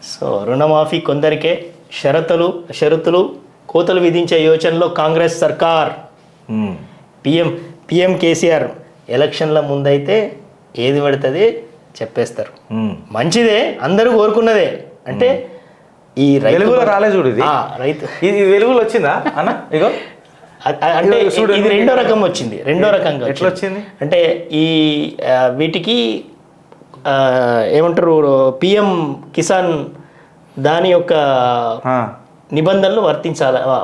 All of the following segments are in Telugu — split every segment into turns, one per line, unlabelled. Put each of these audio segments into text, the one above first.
సో రుణమాఫీ కొందరికే, షరతులు కోతలు విధించే యోచనలో కాంగ్రెస్ సర్కార్. పిఎం కేసీఆర్ ఎలక్షన్ల ముందైతే ఏది పడుతుంది చెప్పేస్తారు. మంచిదే, అందరూ కోరుకున్నదే. అంటే ఈ
వెలుగులో రాలే చూడు, ఇది
రైతు
ఇది వెలుగులో వచ్చిందా అన్న? ఇగో
అంటే ఇది రెండో రకం వచ్చింది. రెండో రకంగా
ఎట్లా వచ్చింది
అంటే ఈ వీటికి ఏమంటారు, పిఎం కిసాన్ దాని యొక్క నిబంధనలు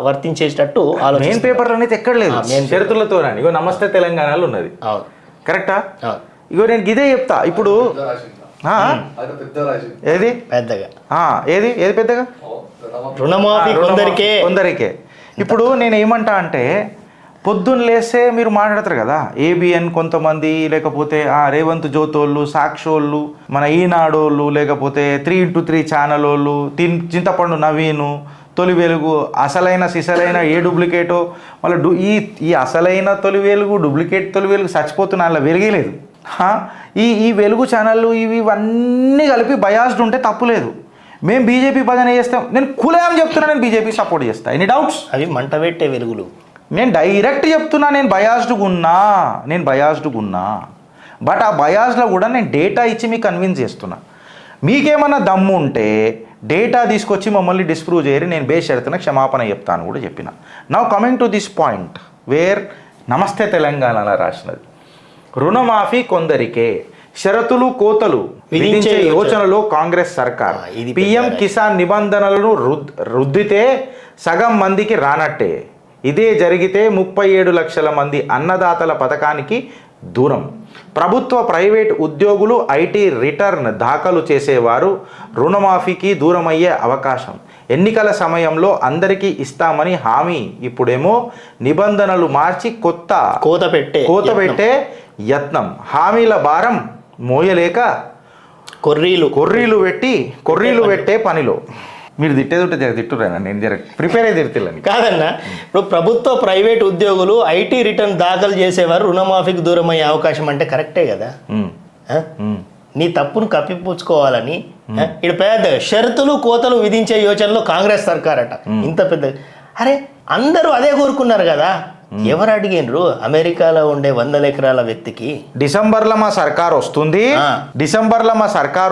వర్తించేటట్టు
మెయిన్ పేపర్లు అనేది ఎక్కడ లేదు, షరతులతో. ఇగో నమస్తే తెలంగాణలో ఉన్నది, కరెక్టా? ఇగో నేను ఇదే చెప్తా ఇప్పుడు. ఏది
పెద్దగా
ఏది పెద్దగా
రుణమాఫీ
కొందరికే. ఇప్పుడు నేను ఏమంటా అంటే, పొద్దున్న లేస్తే మీరు మాట్లాడతారు కదా, ఏబిఎన్ కొంతమంది, లేకపోతే రేవంత్ జ్యోతోళ్ళు, సాక్షోళ్ళు, మన ఈనాడోళ్ళు, లేకపోతే 3x3 ఛానల్ వాళ్ళు, చింతపండు నవీను, తొలి వెలుగు, అసలైన సిసలైన ఏ డూప్లికేటో, మళ్ళీ ఈ అసలైన తొలి వెలుగు, డూప్లికేట్ తొలి వెలుగు చచ్చిపోతున్నా, అలా వెలిగేలేదు. ఈ వెలుగు ఛానళ్ళు ఇవన్నీ కలిపి బయాస్డ్ ఉంటే తప్పులేదు. మేము బీజేపీ భజన చేస్తాం, నేను కులేం చెప్తున్నా, నేను బీజేపీ సపోర్ట్ చేస్తాను. Any doubts?
అవి మంట పెట్టే వెలుగులు.
నేను డైరెక్ట్ చెప్తున్నా, నేను బయాస్డ్గా ఉన్నా. బట్ ఆ బయాస్లో కూడా నేను డేటా ఇచ్చి మీకు కన్విన్స్ చేస్తున్నా. మీకేమన్నా దమ్ము ఉంటే డేటా తీసుకొచ్చి మమ్మల్ని డిస్ప్రూవ్ చేయరు, నేను బేషరతున క్షమాపణ చెప్తాను కూడా చెప్పిన. Now coming to this point where నమస్తే తెలంగాణలో రాసినది, రుణమాఫీ కొందరికే, షరతులు కోతలు విధించే యోచనలో కాంగ్రెస్ సర్కార్. పిఎం కిసాన్ నిబంధనలను రుద్దితే సగం మందికి రానట్టే. ఇదే జరిగితే 37 లక్షల మంది అన్నదాతల పథకానికి దూరం. ప్రభుత్వ ప్రైవేట్ ఉద్యోగులు, ఐటీ రిటర్న్ దాఖలు చేసేవారు రుణమాఫీకి దూరమయ్యే అవకాశం. ఎన్నికల సమయంలో అందరికీ ఇస్తామని హామీ, ఇప్పుడేమో నిబంధనలు మార్చి కోత పెట్టే యత్నం. హామీల భారం మోయలేక కొర్రీలు పెట్టే పనిలో. మీరు తిట్టేది తిట్టురేనా? నేను ప్రిపేర్ అయ్యి తిడుతున్నాను
కాదన్నా. ఇప్పుడు ప్రభుత్వ ప్రైవేట్ ఉద్యోగులు, ఐటీ రిటర్న్ దాఖలు చేసేవారు రుణమాఫీకి దూరం అయ్యే అవకాశం అంటే కరెక్టే కదా. నీ తప్పును కప్పిపుచ్చుకోవాలని ఇక్కడ పెద్ద షరతులు కోతలు విధించే యోచనలో కాంగ్రెస్ సర్కార్ అట. ఇంత పెద్ద, అరే అందరూ అదే కోరుకున్నారు కదా. ఎవరు అడిగినరు? అమెరికాలో ఉండే 100 ఎకరాల వ్యక్తికి
డిసెంబర్లో మా సర్కార్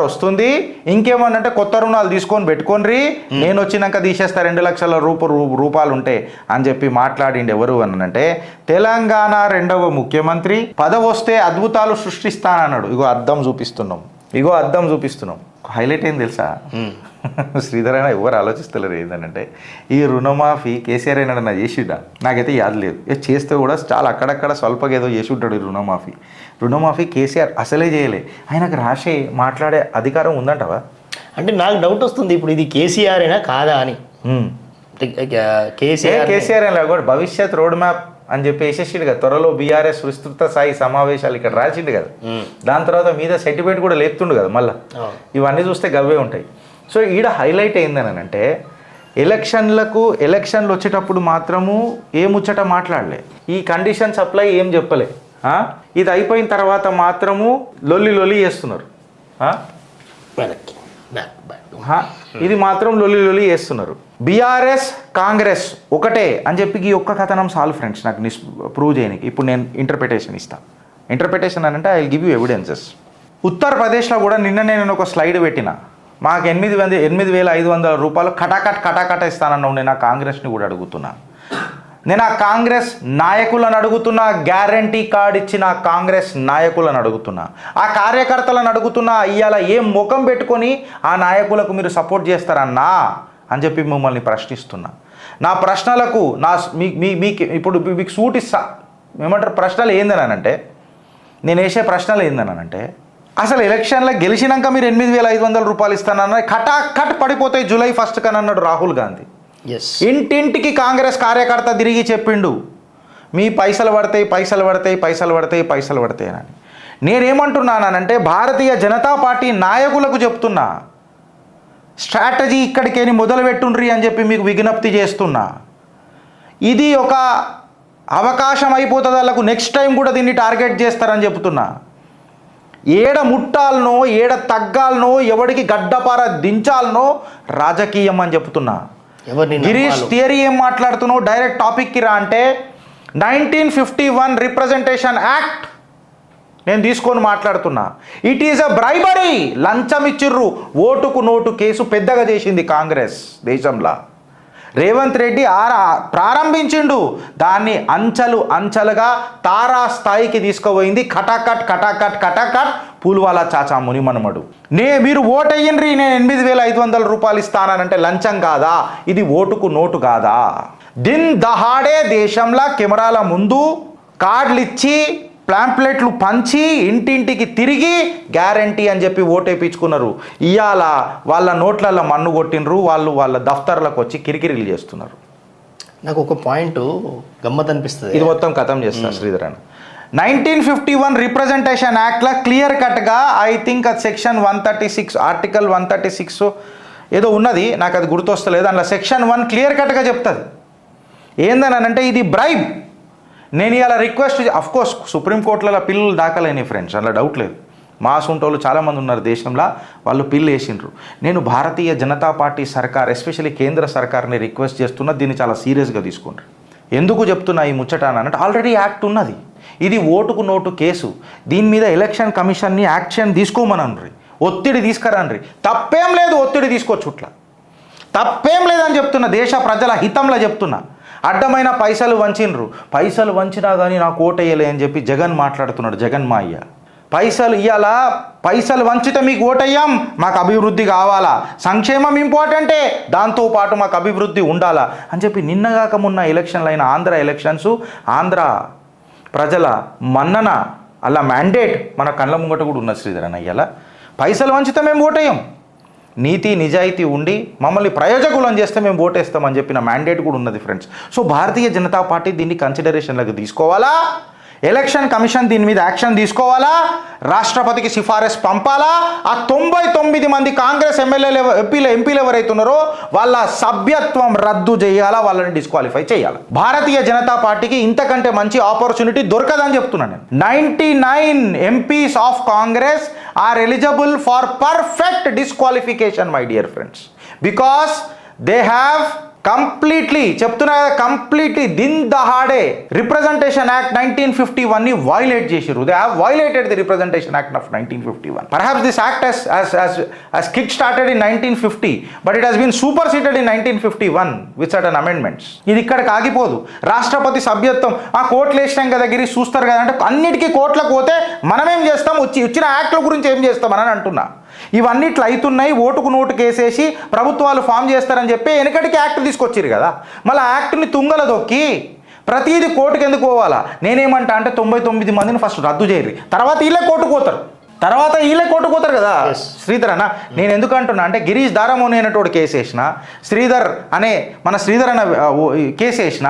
వస్తుంది, ఇంకేమన్నంటే కొత్త రుణాలు తీసుకొని పెట్టుకోండి, నేను వచ్చినాక తీసేస్తా 2 లక్షల రూపాయలు ఉంటే అని చెప్పి మాట్లాడిండి. ఎవరు అనంటే తెలంగాణ 2వ ముఖ్యమంత్రి. పదవి వస్తే అద్భుతాలు సృష్టిస్తానన్నాడు. ఇగో అద్దం చూపిస్తున్నాం. హైలైట్ ఏం తెలుసా? శ్రీధర్ అయినా ఎవరు ఆలోచిస్తలేరు ఏంటంటే, ఈ రుణమాఫీ కేసీఆర్ అయినా చేసిడా నాకైతే యాద లేదు. చేస్తే కూడా చాలా అక్కడక్కడ స్వల్పగా ఏదో చేసి ఉంటాడు. ఈ రుణమాఫీ కేసీఆర్ అసలే చేయలే. ఆయనకు రాసే మాట్లాడే అధికారం ఉందంటవా?
అంటే నాకు డౌట్ వస్తుంది ఇప్పుడు, ఇది కేసీఆర్ అయినా కాదా అని.
కేసీఆర్ అయినా కూడా భవిష్యత్ రోడ్ మ్యాప్ అని చెప్పి వేసేసిండు కదా. త్వరలో బీఆర్ఎస్ విస్తృత స్థాయి సమావేశాలు ఇక్కడ రాసిండు కదా. దాని తర్వాత మీద సర్టిఫికేట్ కూడా లేపుతుండు కదా. మళ్ళీ ఇవన్నీ చూస్తే గవ్వే ఉంటాయి. సో ఈడ హైలైట్ అయిందని అంటే, ఎలక్షన్లు వచ్చేటప్పుడు మాత్రము ఏ ముచ్చట మాట్లాడలే, ఈ కండిషన్ సప్లై ఏం చెప్పలే. ఇది అయిపోయిన తర్వాత మాత్రము లొల్లి చేస్తున్నారు. ఇది మాత్రం లొల్లి చేస్తున్నారు. బీఆర్ఎస్ కాంగ్రెస్ ఒకటే అని చెప్పి ఈ ఒక్క కథనం సాల్వ్ ఫ్రెండ్స్. నాకు ప్రూవ్ చేయడానికి ఇప్పుడు నేను ఇంటర్ప్రిటేషన్ ఇస్తాను. ఇంటర్ప్రిటేషన్ అని అంటే I will give you evidences. ఉత్తరప్రదేశ్లో కూడా నిన్న నేను ఒక స్లైడ్ పెట్టిన, మాకు 8,500 రూపాయలు కటాకట్ ఇస్తానన్నావు. నేను ఆ కాంగ్రెస్ని కూడా అడుగుతున్నా, నేను ఆ కాంగ్రెస్ నాయకులను అడుగుతున్నా, గ్యారంటీ కార్డు ఇచ్చిన కాంగ్రెస్ నాయకులను అడుగుతున్నా, ఆ కార్యకర్తలను అడుగుతున్నా, ఇవాళ ఏం ముఖం పెట్టుకొని ఆ నాయకులకు మీరు సపోర్ట్ చేస్తారన్నా అని చెప్పి మిమ్మల్ని ప్రశ్నిస్తున్నా. నా ప్రశ్నలకు మీకు ఇప్పుడు మీకు సూట్ ఇస్తా. ఏమంటారు ప్రశ్నలు ఏందనంటే, నేను వేసే ప్రశ్నలు ఏందనంటే, అసలు ఎలక్షన్లో గెలిచినాక మీరు 8,500 రూపాయలు ఇస్తానన్న కట్ పడిపోతాయి July 1 కని అన్నాడు రాహుల్ గాంధీ. ఇంటింటికి కాంగ్రెస్ కార్యకర్త తిరిగి చెప్పిండు, మీ పైసలు పడతాయి అని. నేనేమంటున్నానంటే, భారతీయ జనతా పార్టీ నాయకులకు చెప్తున్నా, స్ట్రాటజీ ఇక్కడికేని మొదలుపెట్టుండ్రి అని చెప్పి మీకు విజ్ఞప్తి చేస్తున్నా. ఇది ఒక అవకాశం అయిపోతుంది వాళ్ళకు, నెక్స్ట్ టైం కూడా దీన్ని టార్గెట్ చేస్తారని చెప్తున్నా. ఏడ ముట్టాలనో ఏడ తగ్గాలనో ఎవడికి గడ్డపార దించాలనో రాజకీయం అని చెప్తున్నా. గిరీష్ థియరీ ఏం మాట్లాడుతున్నావు, డైరెక్ట్ టాపిక్కి రా అంటే 1951 రిప్రజెంటేషన్ యాక్ట్ నేను తీసుకొని మాట్లాడుతున్నా. ఇట్ ఈజ్ అ బ్రైబరీ, లంచం ఇచ్చిర్రు. ఓటుకు నోటు కేసు పెద్దగా చేసింది కాంగ్రెస్ దేశంలో. రేవంత్ రెడ్డి ప్రారంభించిండు దాన్ని, అంచెలు అంచెలుగా తారా స్థాయికి తీసుకుపోయింది. కటాకట్ కటాకట్ కటాకట్ పూల్వాలా చాచా మునిమనుమడు. మీరు ఓటయ్యిండ్రి, నేను 8,500 రూపాయలు ఇస్తానంటే లంచం కాదా? ఇది ఓటుకు నోటు కాదా? దిన్ దహాడే దేశంలో కెమెరాల ముందు కార్డులు ఇచ్చి ప్లాంప్లెట్లు పంచి ఇంటింటికి తిరిగి గ్యారంటీ అని చెప్పి ఓటేపించుకున్నారు. ఇవాళ వాళ్ళ నోట్లలో మన్ను కొట్టినరు, వాళ్ళ దఫ్తర్లకు వచ్చి కిరికిరిలు చేస్తున్నారు.
నాకు ఒక పాయింట్ గమ్మత్ అనిపిస్తుంది,
ఇది మొత్తం ఖతం చేస్తా శ్రీధర్ అన్న. 1951 రిప్రజెంటేషన్ యాక్ట్లో క్లియర్ కట్గా ఐ థింక్ అది సెక్షన్ 136 ఆర్టికల్ 136 ఏదో ఉన్నది, నాకు అది గుర్తొస్తలేదు. అందులో సెక్షన్ 1 క్లియర్ కట్గా చెప్తుంది ఏందని అంటే ఇది బ్రైబ్. నేను ఇలా రిక్వెస్ట్, అఫ్కోర్స్ సుప్రీంకోర్టులలో పిల్లలు దాఖలైనాయి ఫ్రెండ్స్, అందులో డౌట్ లేదు. మా సొంటోళ్ళు చాలామంది ఉన్నారు దేశంలో, వాళ్ళు పిల్లు వేసిండ్రు. నేను భారతీయ జనతా పార్టీ సర్కార్, ఎస్పెషల్లీ కేంద్ర సర్కార్ని రిక్వెస్ట్ చేస్తున్నా, దీన్ని చాలా సీరియస్గా తీసుకుంటారు. ఎందుకు చెప్తున్నా ఈ ముచ్చట అంటే ఆల్రెడీ యాక్ట్ ఉన్నది, ఇది ఓటుకు నోటు కేసు. దీని మీద ఎలక్షన్ కమిషన్ని యాక్షన్ తీసుకోమనండ్రి, ఒత్తిడి తీసుకురాండ్రి. తప్పేం లేదు, ఒత్తిడి తీసుకోవచ్చుట్లా తప్పేం లేదని చెప్తున్నా, దేశ ప్రజల హితంలో చెప్తున్నా. అడ్డమైన పైసలు వంచినరు, పైసలు వంచినా కానీ నాకు ఓటేయలే అని చెప్పి జగన్ మాట్లాడుతున్నాడు. జగన్ మా అయ్య పైసలు ఇవ్వాలా, పైసలు వంచితే మీకు ఓటయ్యాం, మాకు అభివృద్ధి కావాలా, సంక్షేమం ఇంపార్టెంటే, దాంతోపాటు మాకు అభివృద్ధి ఉండాలా అని చెప్పి నిన్నగాక మొన్న ఎలక్షన్లు అయిన ఆంధ్ర ఎలక్షన్స్, ఆంధ్ర ప్రజల మన్నన అలా మ్యాండేట్ మన కళ్ళ ముంగట కూడా ఉన్నది శ్రీధర్ అన్న. ఇవాళ పైసలు వంచితే మేము ఓటేయం, నీతి నిజాయితీ ఉండి మమ్మల్ని ప్రయోజకులను చేస్తే మేము ఓటేస్తామని చెప్పిన మ్యాండేట్ కూడా ఉన్నది ఫ్రెండ్స్. సో భారతీయ జనతా పార్టీ దీన్ని కన్సిడరేషన్లోకి తీసుకోవాలా, ఎలక్షన్ కమిషన్ దీని మీద యాక్షన్ తీసుకోవాలా, రాష్ట్రపతికి సిఫారసు పంపాలా, ఆ 99 మంది కాంగ్రెస్ ఎమ్మెల్యేలు ఎంపీలు ఎవరైతున్నారో వాళ్ళ సభ్యత్వం రద్దు చేయాలా, వాళ్ళని డిస్క్వాలిఫై చేయాలి. భారతీయ జనతా పార్టీకి ఇంతకంటే మంచి ఆపర్చునిటీ దొరకదని చెప్తున్నాను నేను. 99 MPs of Congress are eligible for perfect disqualification, my dear friends, because they have completely చెప్తున్నా కదా, కంప్లీట్లీ దిన్ దహాడే రిప్రజెంటేషన్ యాక్ట్ 1951 ని వైలేట్ చేసిరు. They have violated the representation act of 1951. Perhaps this act has kick started in 1950, but it has been superseded in 1951 with certain amendments. ఇది ఇక్కడికి ఆగిపోదు. రాష్ట్రపతి సభ్యత్వం ఆ కోర్టులు వేసినాం కదా, గిరి చూస్తారు కదా అంటే అన్నిటికీ కోర్టులకు పోతే మనమేం చేస్తాం, వచ్చిన యాక్ట్ల గురించి ఏం చేస్తామని అంటున్నా. ఇవన్నీ ఇట్లా అవుతున్నాయి, ఓటుకు నోటు కేసేసి ప్రభుత్వాలు ఫామ్ చేస్తారని చెప్పి వెనకటికి యాక్ట్ తీసుకొచ్చారు కదా, మళ్ళీ యాక్ట్ని తుంగల దొక్కి ప్రతిదీ కోర్టుకు ఎందుకు పోవాలా? నేనేమంటా అంటే 99 మందిని ఫస్ట్ రద్దు చేయరు, తర్వాత వీళ్ళే కోర్టుకు పోతారు కదా శ్రీధర్ అన్న. నేను ఎందుకు అంటున్నా అంటే గిరీష్ దారమోని అనేటోడు కేసు వేసిన, శ్రీధర్ అనే కేసు వేసిన,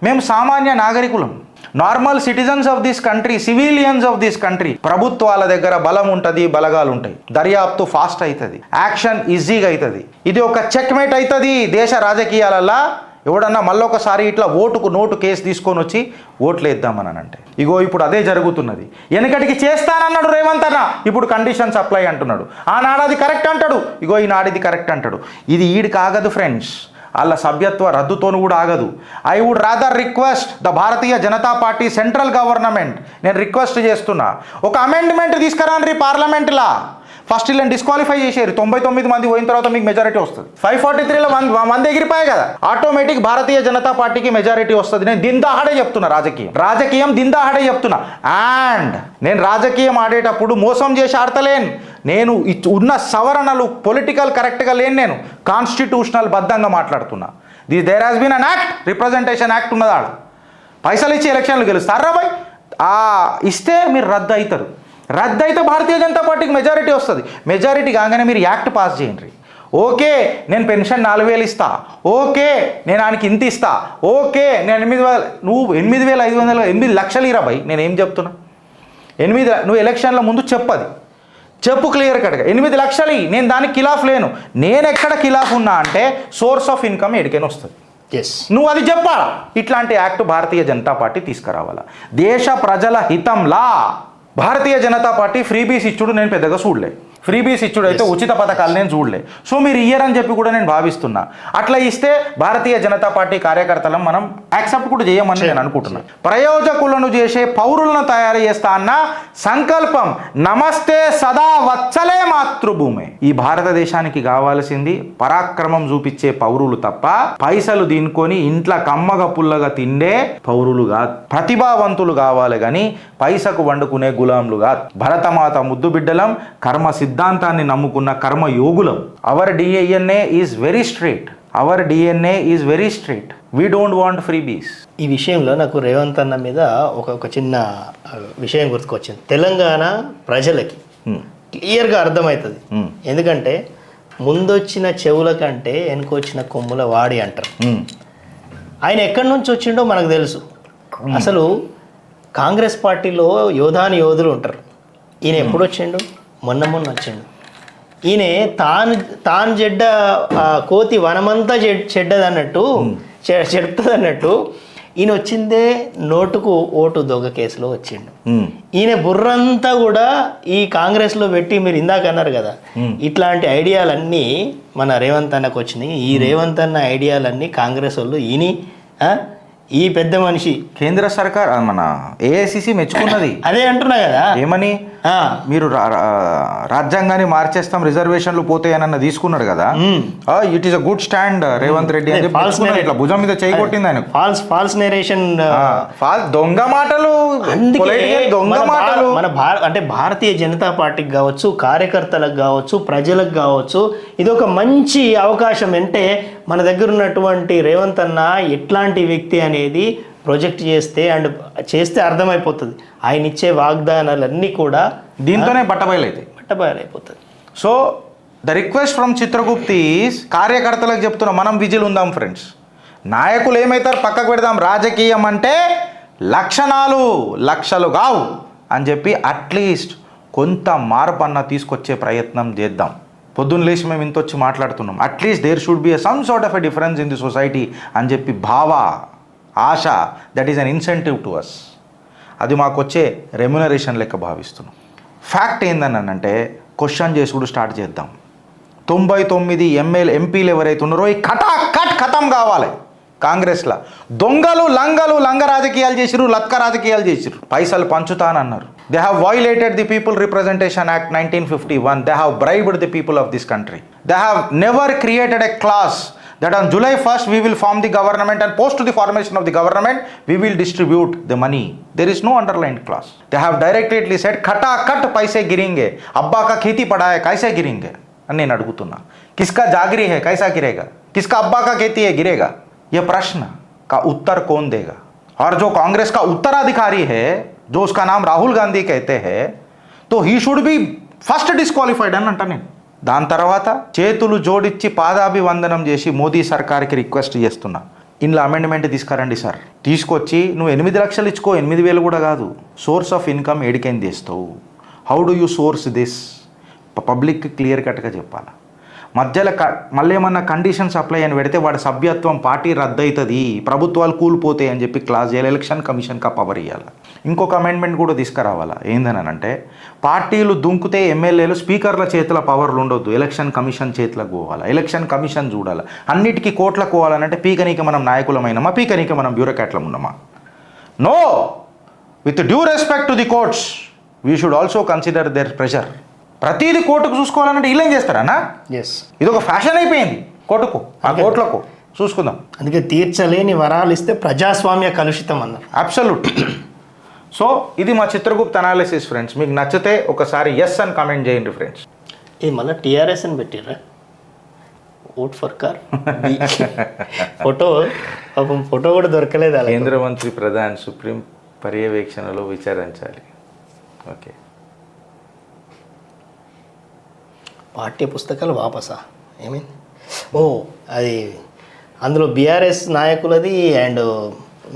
మేము సామాన్య నాగరికులం, normal citizens of this country, civilians of this country. ప్రభుత్వాల దగ్గర బలం ఉంటుంది, బలగాలు ఉంటాయి, దర్యాప్తు ఫాస్ట్ అవుతుంది, యాక్షన్ ఈజీగా అవుతుంది. ఇది ఒక చెక్మేట్ అవుతుంది దేశ రాజకీయాలల్లో. ఎవడన్నా మళ్ళొకసారి ఇట్లా ఓటుకు నోటు కేసు తీసుకొని వచ్చి ఓట్లు వేద్దామని అంటే, ఇగో ఇప్పుడు అదే జరుగుతున్నది. వెనకటికి చేస్తానన్నాడు రేవంత్ అన్న, ఇప్పుడు కండిషన్స్ అప్లై అంటున్నాడు. ఆనాడది కరెక్ట్ అంటాడు, ఇగో ఈనాడిది కరెక్ట్ అంటాడు. ఇది ఈడికి ఆగదు ఫ్రెండ్స్, వాళ్ళ సభ్యత్వ రద్దుతోను కూడా ఆగదు. I would rather request the Bharatiya Janata Party central government, నేను రిక్వెస్ట్ చేస్తున్నా, ఒక అమెండ్మెంట్ తీసుకురాండి పార్లమెంట్లో. ఫస్ట్ వీళ్ళని డిస్క్వాలిఫై చేశారు, 99 మంది పోయిన తర్వాత మీకు మెజారిటీ వస్తుంది. 543లో 100 ఎగిరిపోయాయి కదా, ఆటోమేటిక్ భారతీయ జనతా పార్టీకి మెజారిటీ వస్తుంది. నేను దిందాహడే చెప్తున్నా, రాజకీయం దిందాహడే చెప్తున్నా. అండ్ నేను రాజకీయం ఆడేటప్పుడు మోసం చేసి ఆడతలేను, నేను ఉన్న సవరణలు పొలిటికల్ కరెక్ట్గా లేను, నేను కాన్స్టిట్యూషనల్ బద్ధంగా మాట్లాడుతున్నా. There has been an act, representation act ఉన్నది. ఆడ పైసలు ఇచ్చి ఎలక్షన్లు గెలుస్తారా బాయ్? ఇస్తే మీరు రద్దు అవుతారు, రద్దు అయితే భారతీయ జనతా పార్టీకి మెజారిటీ వస్తుంది. మెజారిటీ కాగానే మీరు యాక్ట్ పాస్ చేయండి. ఓకే నేను పెన్షన్ 4,000 ఇస్తా, ఓకే నేను ఆయనకి ఇంత ఇస్తా, ఓకే నేను 8,000, నువ్వు 8,500, 8 లక్షలు ఇరా భయ్. నేనేం చెప్తున్నా, 8 నువ్వు ఎలక్షన్ల ముందు చెప్పు క్లియర్ కట్గా 8 లక్షలు, నేను దానికి ఖిలాఫ్ లేను. నేను ఎక్కడ ఖిలాఫ్ ఉన్నా అంటే సోర్స్ ఆఫ్ ఇన్కమ్ ఎడికైనా వస్తుంది, నువ్వు అది చెప్పాలా. ఇట్లాంటి యాక్ట్ భారతీయ జనతా పార్టీ తీసుకురావాలా. దేశ ప్రజల హితంలా భారతీయ జనతా పార్టీ ఫ్రీబీస్ ఇచ్చుడు నేను పెద్దగా చూడలే. ఫ్రీబీస్ ఇచ్చుడు అయితే ఉచిత పథకాలు నేను చూడలే. సో మీరు ఇయ్యరని చెప్పి కూడా నేను భావిస్తున్నా. అట్లా ఇస్తే భారతీయ జనతా పార్టీ కార్యకర్తలను మనం యాక్సెప్ట్ కూడా చేయమని నేను అనుకుంటున్నా. ప్రయోజకులను చేసే పౌరులను తయారు చేస్తా అన్న సంకల్పం నమస్తే సదా వచ్చలే మాతృభూమి. ఈ భారతదేశానికి కావాల్సింది పరాక్రమం చూపించే పౌరులు తప్ప పైసలు తినుకొని ఇంట్లో కమ్మగా పుల్లగా తిండే పౌరులు కాదు. ప్రతిభావంతులు కావాలి కానీ పైసకు వండుకునే గులాంలు కాదు. భరతమాత ముద్దు బిడ్డలం, కర్మ సిద్ధాంతాన్ని నమ్ముకున్న కర్మ యోగులం. Our DNA is very straight. Our DNA is very straight. We don't want freebies.
ఈ విషయంలో నాకు రేవంత్ అన్న మీద ఒక చిన్న విషయం గుర్తుకొచ్చింది. తెలంగాణ ప్రజలకి క్లియర్గా అర్థమవుతుంది. ఎందుకంటే ముందొచ్చిన చెవుల కంటే వెనుకొచ్చిన కొమ్ముల వాడి అంటారు. ఆయన ఎక్కడి నుంచి వచ్చిండో మనకు తెలుసు. అసలు కాంగ్రెస్ పార్టీలో యోధాని యోధులు ఉంటారు. ఈయన ఎప్పుడు వచ్చిండు? మొన్న వచ్చిండు. ఈయన తాను చెడ్డ కోతి వనమంతా చెడ్డది అన్నట్టు చెడుతుంది అన్నట్టు ఈయన వచ్చిందే నోటుకు ఓటు దొంగ కేసులో వచ్చిండు. ఈయన బుర్రంతా కూడా ఈ కాంగ్రెస్లో పెట్టి మీరు ఇందాక అన్నారు కదా, ఇట్లాంటి ఐడియాలన్నీ మన రేవంత్ అన్నకు వచ్చినాయి. ఈ రేవంత్ అన్న ఐడియాలన్నీ కాంగ్రెస్ వాళ్ళు ఈ పెద్ద మనిషి
కేంద్ర సర్కార్ మన ఏఐసిసి మెచ్చుకున్నది.
అదే అంటున్నా కదా,
ఏమని మీరు రాజ్యాంగాన్ని మార్చేస్తాం రిజర్వేషన్లు పోతాయనన్న తీసుకున్నాడు కదా. It is a good stand Revanth Reddy అని ఇట్లా భుజం మీద చేయగొట్టింది ఆయన.
ఫాల్స్ నేరేషన్,
దొంగ మాటలు, దొంగ మాటలు.
మన అంటే భారతీయ జనతా పార్టీకి కావచ్చు, కార్యకర్తలకు కావచ్చు, ప్రజలకు కావచ్చు, ఇది ఒక మంచి అవకాశం. అంటే మన దగ్గర ఉన్నటువంటి రేవంత్ అన్న ఎట్లాంటి వ్యక్తి అనేది ప్రొజెక్ట్ చేస్తే అర్థమైపోతుంది. ఆయన ఇచ్చే వాగ్దానాలన్నీ కూడా
దీంతోనే బట్టబయలైపోతుంది. సో ద రిక్వెస్ట్ ఫ్రమ్ చిత్రగుప్తి కార్యకర్తలకు చెప్తున్నా, మనం విజిల్ ఉందాం ఫ్రెండ్స్. నాయకులు ఏమవుతారు పక్కకు పెడదాం. రాజకీయం అంటే లక్షలు కావు అని చెప్పి అట్లీస్ట్ కొంత మార్పు అన్న తీసుకొచ్చే ప్రయత్నం చేద్దాం. పొద్దున్న లేచి మేము ఇంత వచ్చి మాట్లాడుతున్నాం. At least there should be some sort of a difference in the society అని చెప్పి ఆశ, that is an incentive to us. అది మాకు వచ్చే రెమ్యునరేషన్ లెక్క భావిస్తున్నాం. ఫ్యాక్ట్ ఏందనంటే క్వశ్చన్ చేసుడు స్టార్ట్ చేద్దాం. 99 ఎంపీలు ఎవరైతే ఉన్నారో ఈ ఖతం కావాలి. కాంగ్రెస్లో దొంగలు లంగ రాజకీయాలు చేసిరు, లత్క రాజకీయాలు చేసిరు, పైసలు పంచుతానన్నారు. They have violated the people representation act 1951. They have bribed the people of this country. They have never created a clause that on July 1st we will form the government and post to the formation of the government we will distribute the money. There is no underlined clause. They have directly said khata khat paise गिरेंगे, अब्बा का खेती पड़ा है कैसे गिरेंगे అని నేను అడుగుతున్నా. किसका जागरी है कैसा गिरेगा, किसका अब्बा का खेती है गिरेगा, ये प्रश्न का उत्तर कौन देगा? और जो कांग्रेस का उत्तराधिकारी है, जो उसका नाम राहुल गांधी कहते हैं, तो he should be first disqualified అని అంటా నేను. దాని తర్వాత చేతులు జోడించి పాదాభివందనం చేసి మోదీ సర్కార్కి రిక్వెస్ట్ చేస్తున్నా, ఇందులో అమెండ్మెంట్ తీసుకురండి సార్. తీసుకొచ్చి నువ్వు 8 లక్షలు ఇచ్చుకో, 8,000 కూడా కాదు. సోర్స్ ఆఫ్ ఇన్కమ్ ఏడికేం తీస్తావు, how do you source this, పబ్లిక్కి క్లియర్ కట్గా చెప్పాలి. మధ్యలో మళ్ళీ ఏమన్నా కండిషన్స్ అప్లై అని పెడితే వాడి సభ్యత్వం పార్టీ రద్దు అవుతుంది, ప్రభుత్వాలు కూలిపోతాయి అని చెప్పి క్లాజ్ చేయాలి. ఎలక్షన్ కమిషన్కి ఆ పవర్ ఇవ్వాలి. ఇంకొక అమెండ్మెంట్ కూడా తీసుకురావాలా. ఏందనంటే పార్టీలు దుంకుతే ఎమ్మెల్యేలు స్పీకర్ల చేతుల పవర్లు ఉండొద్దు, ఎలక్షన్ కమిషన్ చేతులకు పోవాలి. ఎలక్షన్ కమిషన్ చూడాలి. అన్నిటికీ కోట్లకు పోవాలంటే పీకనీకి మనం నాయకులమైనమా, పీకనీకి మనం బ్యూరోక్రాట్లం ఉన్నామా? No, with due respect to the courts we should also consider their pressure. ప్రతిదీ కోర్టుకు చూసుకోవాలంటే వీళ్ళేం చేస్తారన్నా?
ఎస్,
ఇది ఒక ఫ్యాషన్ అయిపోయింది కోర్టుకు, ఆ కోర్టులకు చూసుకుందాం.
అందుకే తీర్చలేని వరాలు ఇస్తే ప్రజాస్వామ్య కలుషితం అన్నారు.
అబ్సల్యూట్. సో ఇది మా చిత్రగుప్త అనాలిసిస్ ఫ్రెండ్స్. మీకు నచ్చితే ఒకసారి ఎస్ అని కామెంట్ చేయండి ఫ్రెండ్స్.
ఇది మళ్ళీ టీఆర్ఎస్ అని పెట్టిర్రా, ఓట్ ఫర్ కార్ ఫోటో కూడా దొరకలేదు.
కేంద్ర మంత్రి ప్రధాన్ సుప్రీం పర్యవేక్షణలో విచారించాలి. ఓకే,
పాఠ్య పుస్తకాలు వాపసా ఏమైంది? అది అందులో బీఆర్ఎస్ నాయకులది అండ్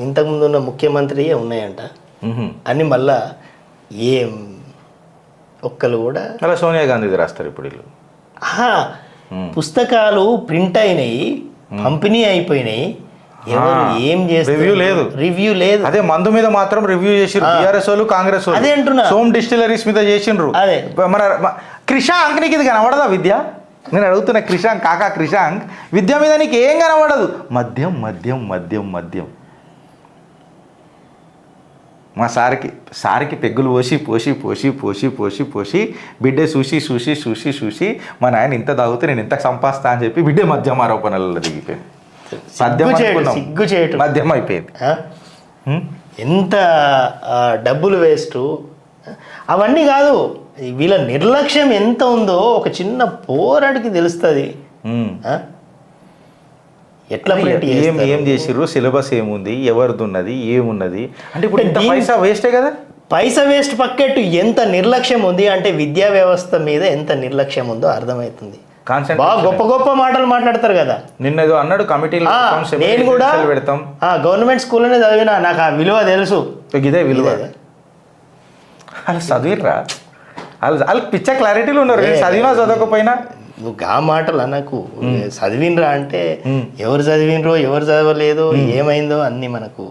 ఇంతకుముందు ఉన్న ముఖ్యమంత్రి ఉన్నాయంట అన్ని. మళ్ళా ఏం ఒక్కరు కూడా
అలా సోనియా గాంధీది రాస్తారు ఇప్పుడు వీళ్ళు.
పుస్తకాలు ప్రింట్ అయినాయి, పంపిణీ అయిపోయినాయి, ఎవరు ఏం చేస్తారు,
రివ్యూ లేదు.
రివ్యూ లేదు.
అదే మందు మీద మాత్రం రివ్యూ చేసిండ్రు టీఆర్ఎస్ వాళ్ళు, కాంగ్రెస్ వాళ్ళు.
అదే అంటున్నా.
సోమ్ డిస్టిలరీస్ మీద చేసిండ్రు.
అదే
మన క్రిషాంక్ నీకు ఇది కనబడదా విద్య? నేను అడుగుతున్నా క్రిషాంక్, కాకా క్రిషాంక్, విద్య మీద నీకు ఏం కనబడదు. మద్యం మద్యం మద్యం మద్యం. మా సార్కి పెగ్గులు పోసి బిడ్డే చూసి మా నాయన ఇంత తాగితే నేను ఇంత సంపాస్తా అని చెప్పి బిడ్డే మద్యం ఆరోపణలలో దిగిపోయింది.
సిగ్గు చేయటం
మద్యం అయిపోయింది.
ఎంత డబ్బులు వేస్ట్. అవన్నీ కాదు, వీళ్ళ నిర్లక్ష్యం ఎంత ఉందో ఒక చిన్న పోరాడికి తెలుస్తుంది. ఎట్లా
ఏం చేసిర్రు, సిలబస్ ఏముంది, ఎవరిది ఉన్నది, ఏమున్నది అంటే ఇప్పుడు ఇంత పైసా వేస్టే కదా.
పైసా వేస్ట్ పక్కెట్టు ఎంత నిర్లక్ష్యం ఉంది అంటే విద్యా వ్యవస్థ మీద ఎంత నిర్లక్ష్యం ఉందో అర్థమవుతుంది. బాగా గొప్ప గొప్ప మాటలు మాట్లాడతారు కదా.
నిన్న ఏదో అన్నాడు కమిటీలో,
నేను కూడా
పెడతాం
గవర్నమెంట్ స్కూల్లోనే చదివినా, నాకు ఆ విలువ తెలుసు.
ఇదే విలువ. వాళ్ళు చదివిర్రా, వాళ్ళకి పిచ్చ క్లారిటీలో ఉన్నారు. చదివినా చదవకపోయినా
నువ్వు గా మాటలు అన్నకు చదివినరా అంటే ఎవరు చదివినరో ఎవరు చదవలేదో ఏమైందో అన్నీ మనకు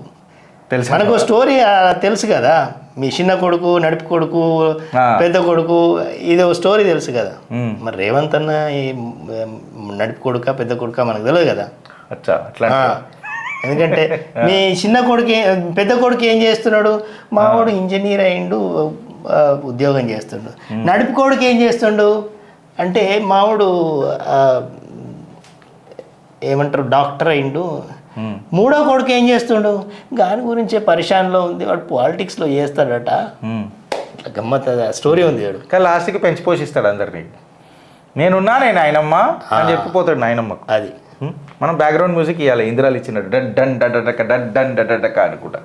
తెలుసు. మనకు స్టోరీ తెలుసు కదా. మీ చిన్న కొడుకు, నడిపి కొడుకు, పెద్ద కొడుకు, ఇది స్టోరీ తెలుసు కదా. మరి రేవంత్ అన్న నడిపి కొడుక పెద్ద కొడుక మనకు తెలియదు కదా. ఎందుకంటే మీ చిన్న కొడుకు పెద్ద కొడుకు ఏం చేస్తున్నాడు, మావాడు ఇంజనీర్ అయిండు ఉద్యోగం చేస్తుండు. నడిపి కొడుకు ఏం చేస్తుండు అంటే మావాడు ఏమంటారు డాక్టర్ అయిండు. మూడో కొడుకు ఏం చేస్తుండు, దాని గురించే పరిశాన్లో ఉంది, వాడు పాలిటిక్స్లో చేస్తాడట. ఇట్లా గమ్మత్ స్టోరీ ఉంది వాడు.
కానీ లాస్ట్కి పెంచి పోషిస్తాడు అందరినీ. నేనున్నా, నేను ఆయనమ్మ అని చెప్పిపోతాడు నాయనమ్మకు.
అది
మనం బ్యాక్గ్రౌండ్ మ్యూజిక్ ఇవ్వాలి, ఇందిరాలు ఇచ్చినట్టు డన్ డన్ డడక డన్ డన్ డడక అనుకుంటా.